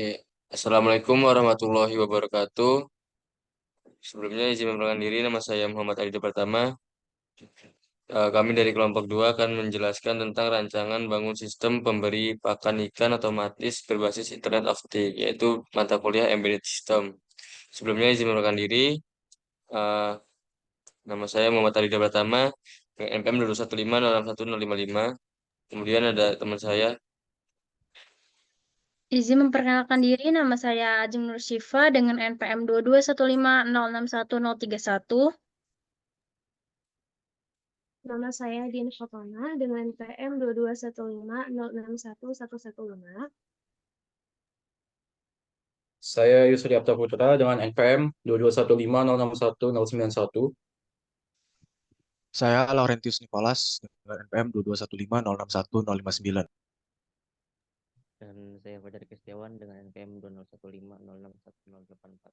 Oke. Assalamualaikum warahmatullahi wabarakatuh. Sebelumnya izin memperkenalkan diri, nama saya Muhammad Alida Pratama. Kami dari kelompok 2 akan menjelaskan tentang rancangan bangun sistem pemberi pakan ikan otomatis berbasis Internet of Things, yaitu mata kuliah Embedded System. Sebelumnya izin memperkenalkan diri, eh, nama saya Muhammad Alida Pratama, NPM 215061055. Kemudian ada teman saya. Izin memperkenalkan diri, nama saya Ajeng Nur Syifa dengan NPM 2215061031. Nama saya Dian Fatona dengan PM 2215061115. Saya Yusri Apta Putra dengan NPM 2215061091. Saya Laurentius Nicholas dengan NPM 2215061059. Dan saya Fajar Kristiawan dengan NPM 2015061084.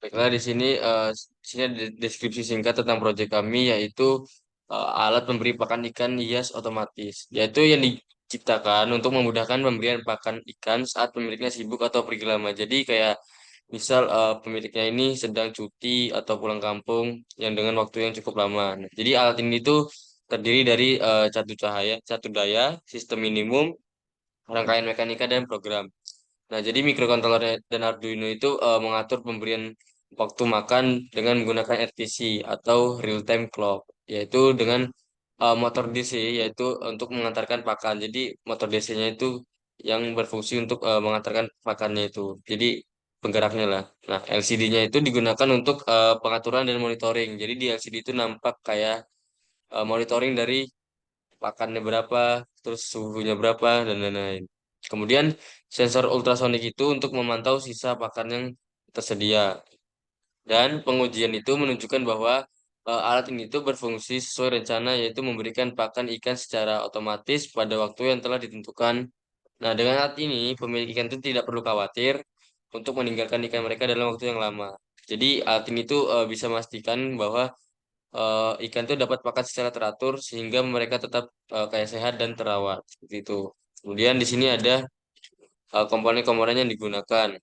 Baiklah, di sini ada deskripsi singkat tentang proyek kami, yaitu alat pemberi pakan ikan hias otomatis, yaitu yang diciptakan untuk memudahkan pemberian pakan ikan saat pemiliknya sibuk atau pergi lama. Jadi kayak misal pemiliknya ini sedang cuti atau pulang kampung yang dengan waktu yang cukup lama. Nah, jadi alat ini tuh terdiri dari catu daya, sistem minimum, rangkaian mekanika dan program. Nah, jadi microcontroller dan Arduino itu mengatur pemberian waktu makan dengan menggunakan RTC atau real time clock, yaitu dengan motor DC, yaitu untuk mengantarkan pakan. Jadi motor DC-nya itu yang berfungsi untuk mengantarkan pakannya itu. Jadi penggeraknya lah. Nah, LCD-nya itu digunakan untuk pengaturan dan monitoring. Jadi di LCD itu nampak kayak monitoring dari pakannya berapa, terus suhunya berapa, dan lain-lain. Kemudian sensor ultrasonik itu untuk memantau sisa pakan yang tersedia. Dan pengujian itu menunjukkan bahwa alat ini itu berfungsi sesuai rencana, yaitu memberikan pakan ikan secara otomatis pada waktu yang telah ditentukan. Nah, dengan alat ini, pemilik ikan itu tidak perlu khawatir untuk meninggalkan ikan mereka dalam waktu yang lama. Jadi alat ini tuh bisa memastikan bahwa ikan itu dapat makan secara teratur sehingga mereka tetap kayak sehat dan terawat seperti itu. Kemudian di sini ada komponen-komponen yang digunakan.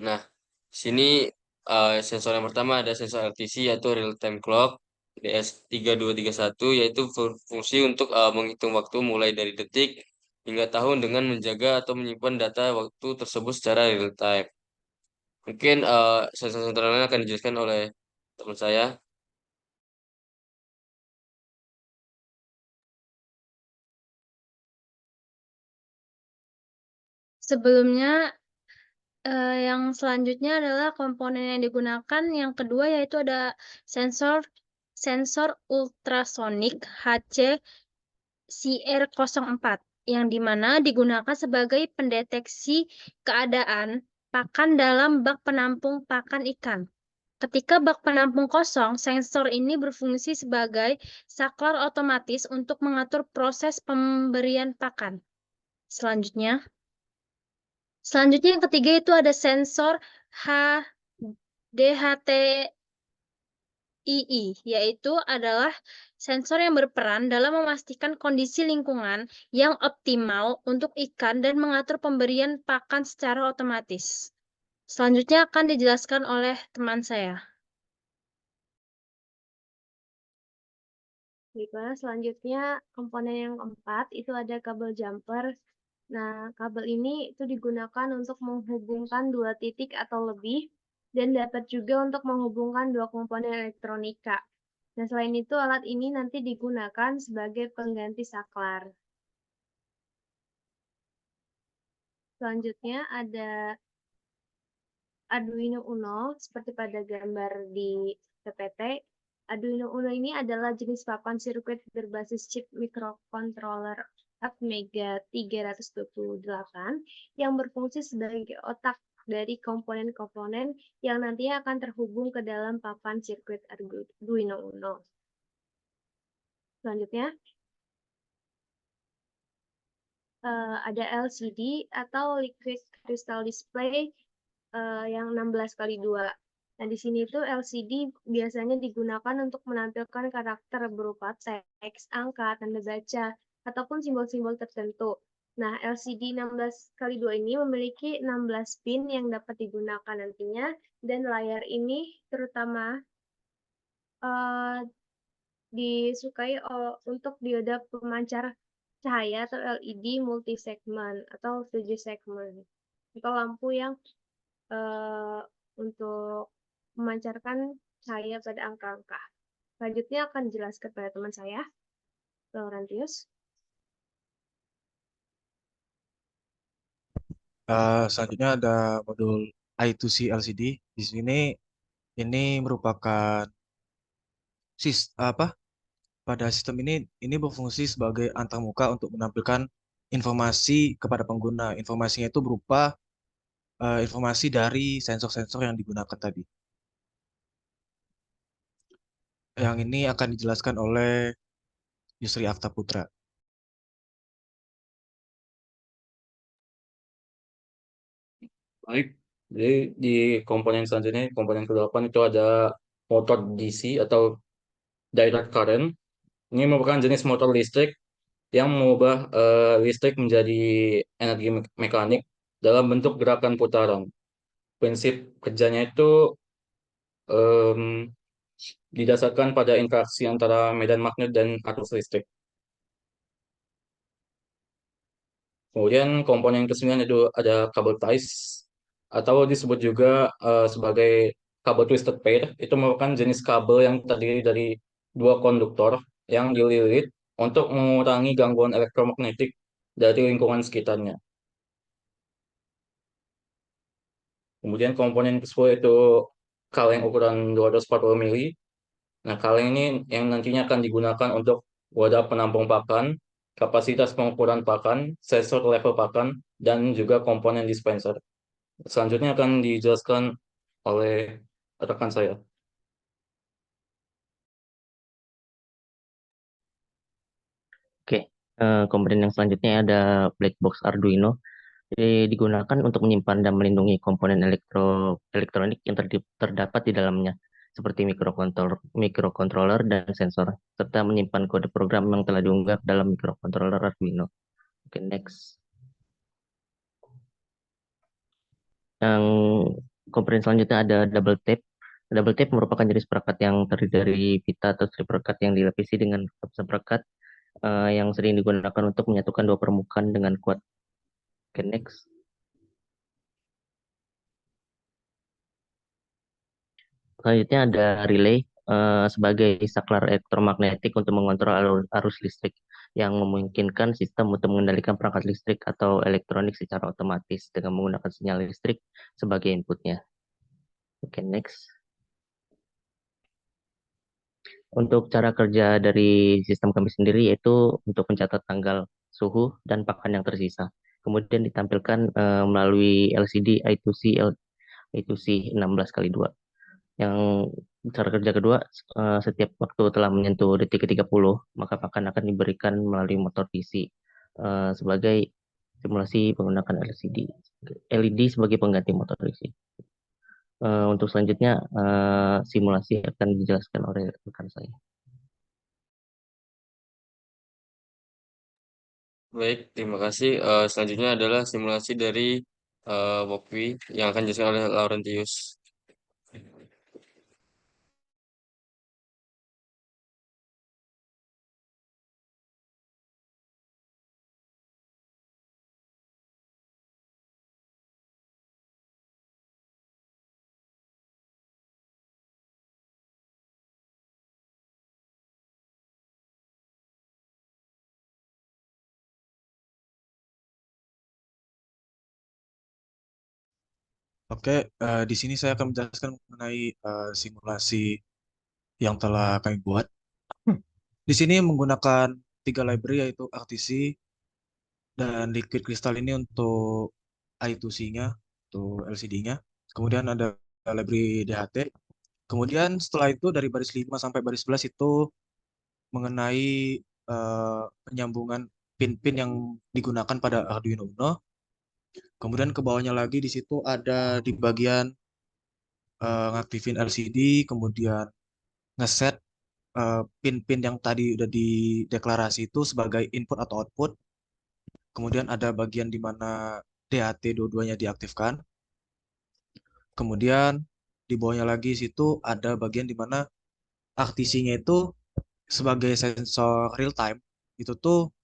Nah, di sini sensor yang pertama ada sensor RTC yaitu real time clock DS3231, yaitu fungsi untuk menghitung waktu mulai dari detik hingga tahun dengan menjaga atau menyimpan data waktu tersebut secara real time. Mungkin sensor-sensor lain akan dijelaskan oleh teman saya. Sebelumnya, yang selanjutnya adalah komponen yang digunakan. Yang kedua yaitu ada sensor sensor ultrasonik HC-CR04 yang dimana digunakan sebagai pendeteksi keadaan pakan dalam bak penampung pakan ikan. Ketika bak penampung kosong, sensor ini berfungsi sebagai saklar otomatis untuk mengatur proses pemberian pakan. Selanjutnya yang ketiga itu ada sensor DHTII, yaitu adalah sensor yang berperan dalam memastikan kondisi lingkungan yang optimal untuk ikan dan mengatur pemberian pakan secara otomatis. Selanjutnya akan dijelaskan oleh teman saya. Baiklah, selanjutnya komponen yang keempat itu ada kabel jumper. Nah, kabel ini itu digunakan untuk menghubungkan dua titik atau lebih dan dapat juga untuk menghubungkan dua komponen elektronika. Nah, selain itu alat ini nanti digunakan sebagai pengganti saklar. Selanjutnya ada Arduino Uno seperti pada gambar di PPT. Arduino Uno ini adalah jenis papan sirkuit berbasis chip microcontroller Atmega 328 yang berfungsi sebagai otak dari komponen-komponen yang nantinya akan terhubung ke dalam papan sirkuit Arduino Uno. Selanjutnya, ada LCD atau Liquid Crystal Display yang 16x2. Nah, di sini tuh LCD biasanya digunakan untuk menampilkan karakter berupa teks, angka, tanda baca, ataupun simbol-simbol tertentu. Nah, LCD 16x2 ini memiliki 16 pin yang dapat digunakan nantinya, dan layar ini terutama eh, disukai untuk dioda pemancar cahaya atau LED multi-segment atau 7 segment, atau lampu yang eh, untuk memancarkan cahaya pada angka-angka. Selanjutnya akan dijelaskan pada teman saya, Laurentius. Selanjutnya ada modul I2C LCD. Di sini ini merupakan apa? Pada sistem ini berfungsi sebagai antarmuka untuk menampilkan informasi kepada pengguna. Informasinya itu berupa informasi dari sensor-sensor yang digunakan tadi. Yang ini akan dijelaskan oleh Yusri Afta Putra. Baik, jadi di komponen selanjutnya, komponen ke-8 itu ada motor DC atau direct current. Ini merupakan jenis motor listrik yang mengubah listrik menjadi energi mekanik dalam bentuk gerakan putaran. Prinsip kerjanya itu em, didasarkan pada interaksi antara medan magnet dan arus listrik. Kemudian komponen ke-9 itu ada kabel ties atau disebut juga sebagai kabel twisted pair. Itu merupakan jenis kabel yang terdiri dari dua konduktor yang dililit untuk mengurangi gangguan elektromagnetik dari lingkungan sekitarnya. Kemudian komponen ke-10 itu kaleng ukuran 240 mili. Nah, kaleng ini yang nantinya akan digunakan untuk wadah penampung pakan, kapasitas pengukuran pakan, sensor level pakan, dan juga komponen dispenser. Selanjutnya akan dijelaskan oleh rekan saya. Oke, komponen yang selanjutnya ada black box Arduino. Digunakan untuk menyimpan dan melindungi komponen elektronik yang terdapat di dalamnya, seperti mikrokontroler dan sensor, serta menyimpan kode program yang telah diunggah dalam mikrokontroler Arduino. Oke, next. Yang komponen selanjutnya ada double tape. Double tape merupakan jenis perangkat yang terdiri dari pita atau strip perekat yang dilapisi dengan lapisan perekat yang sering digunakan untuk menyatukan dua permukaan dengan kuat. Oke, next. Selanjutnya ada relay sebagai saklar elektromagnetik untuk mengontrol arus listrik yang memungkinkan sistem untuk mengendalikan perangkat listrik atau elektronik secara otomatis dengan menggunakan sinyal listrik sebagai inputnya. Oke, next. Untuk cara kerja dari sistem kami sendiri yaitu untuk mencatat tanggal, suhu, dan pakan yang tersisa. Kemudian ditampilkan melalui LCD I2C 16x2. Yang cara kerja kedua, setiap waktu telah menyentuh detik ke-30, maka pakan akan diberikan melalui motor DC sebagai simulasi menggunakan LED sebagai pengganti motor DC. Untuk selanjutnya, simulasi akan dijelaskan oleh rekan saya. Baik, terima kasih. Selanjutnya adalah simulasi dari Wokwi yang akan dijelaskan oleh Laurentius. Oke, di sini saya akan menjelaskan mengenai simulasi yang telah kami buat. Di sini menggunakan 3 library yaitu RTC dan Liquid Crystal ini untuk I2C-nya, untuk LCD-nya. Kemudian ada library DHT. Kemudian setelah itu dari baris 5 sampai baris 11 itu mengenai penyambungan pin-pin yang digunakan pada Arduino Uno. Kemudian ke bawahnya lagi di situ ada di bagian ngaktifin LCD, kemudian ngeset pin-pin yang tadi udah dideklarasi itu sebagai input atau output. Kemudian ada bagian di mana DHT dua-duanya diaktifkan. Kemudian di bawahnya lagi situ ada bagian di mana RTC-nya itu sebagai sensor real time. Itu tuh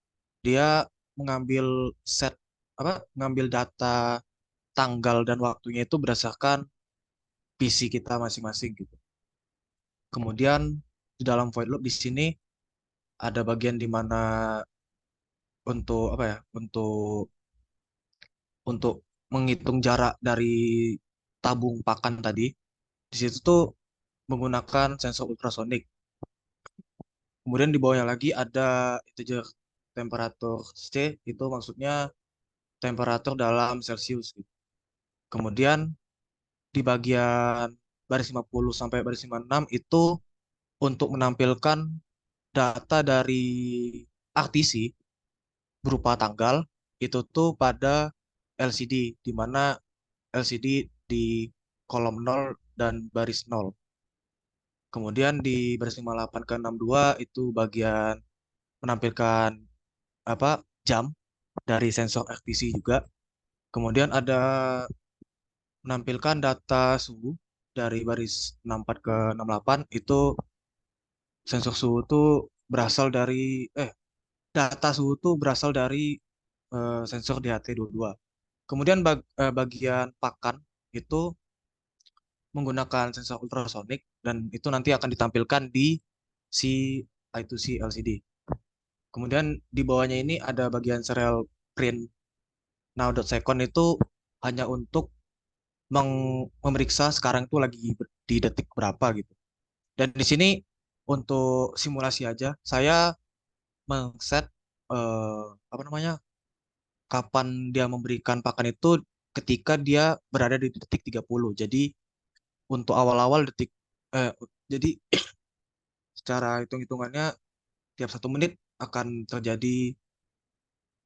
dia mengambil set mengambil data tanggal dan waktunya itu berdasarkan PC kita masing-masing gitu. Kemudian di dalam void loop di sini ada bagian di mana untuk apa ya? Untuk menghitung jarak dari tabung pakan tadi. Di situ tuh menggunakan sensor ultrasonik. Kemudian di bawahnya lagi ada integer temperatur C, itu maksudnya temperatur dalam Celcius gitu. Kemudian di bagian baris 50 sampai baris 56 itu untuk menampilkan data dari RTC berupa tanggal itu tuh pada LCD, di mana LCD di kolom 0 dan baris 0. Kemudian di baris 58 ke 62 itu bagian menampilkan jam dari sensor RTC juga. Kemudian ada menampilkan data suhu dari baris 64 ke 68 itu sensor suhu itu berasal dari data suhu itu berasal dari sensor DHT22. Kemudian bagian pakan itu menggunakan sensor ultrasonik dan itu nanti akan ditampilkan di si I2C LCD. Kemudian di bawahnya ini ada bagian serial print now.second itu hanya untuk memeriksa sekarang itu lagi di detik berapa gitu. Dan di sini untuk simulasi aja, saya mengset eh, apa namanya kapan dia memberikan pakan itu ketika dia berada di detik 30. Jadi untuk awal-awal detik eh, jadi secara hitung-hitungannya tiap 1 menit akan terjadi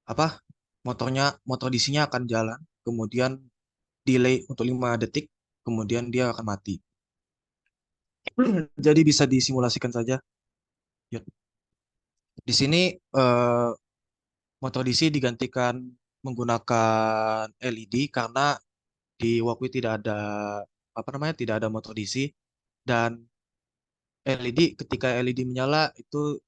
apa motor DC-nya akan jalan, kemudian delay untuk 5 detik, kemudian dia akan mati. Jadi bisa disimulasikan saja. Ya. Di sini eh, motor DC digantikan menggunakan LED karena di Walkway tidak ada tidak ada motor DC, dan LED ketika LED menyala itu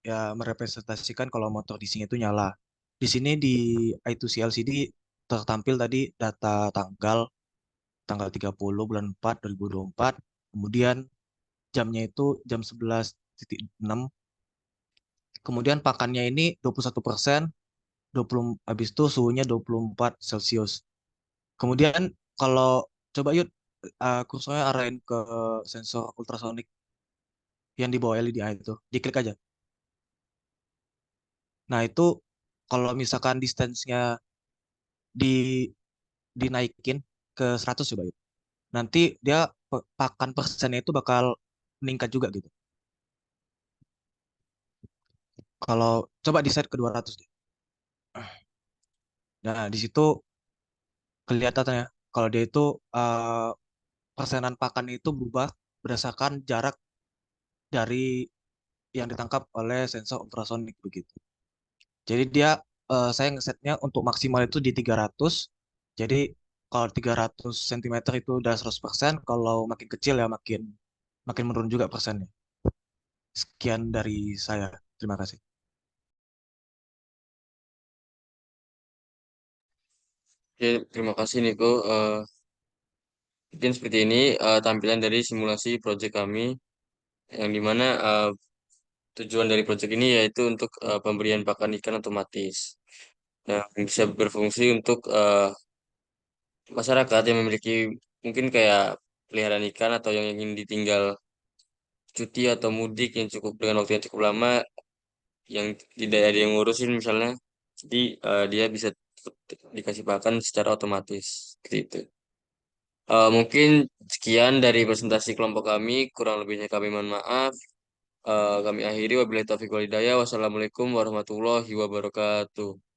ya merepresentasikan kalau motor DC-nya itu nyala. Di sini di I2C LCD tertampil tadi data tanggal 30 bulan 4 2024. Kemudian jamnya itu jam 11.06. Kemudian pakannya ini 21%, 20 habis itu suhunya 24 Celcius. Kemudian kalau coba yuk kursornya arahin ke sensor ultrasonik yang di bawah LDI itu. Diklik aja. Nah, itu kalau misalkan distance-nya di dinaikin ke 100 coba yuk. Nanti dia pakan persennya itu bakal meningkat juga gitu. Kalau coba di set ke 200 deh. Nah, di situ kelihatan ya kalau dia itu eh, persenan pakan itu berubah berdasarkan jarak dari yang ditangkap oleh sensor ultrasonik begitu. Jadi saya ngesetnya untuk maksimal itu di 300. Jadi kalau 300 cm itu udah 100%, kalau makin kecil ya makin makin menurun juga persennya. Sekian dari saya. Terima kasih. Oke, terima kasih Niko. Mungkin seperti ini tampilan dari simulasi proyek kami, yang dimana tujuan dari proyek ini yaitu untuk pemberian pakan ikan otomatis. Yang bisa berfungsi untuk masyarakat yang memiliki mungkin kayak peliharaan ikan atau yang ingin ditinggal cuti atau mudik yang cukup dengan waktu yang cukup lama, yang tidak ada yang ngurusin misalnya. Jadi dia bisa tetap dikasih pakan secara otomatis seperti itu. Mungkin sekian dari presentasi kelompok kami, kurang lebihnya kami mohon maaf. Kami akhiri, wabillahi taufiq wal hidayah. Wassalamualaikum warahmatullahi wabarakatuh.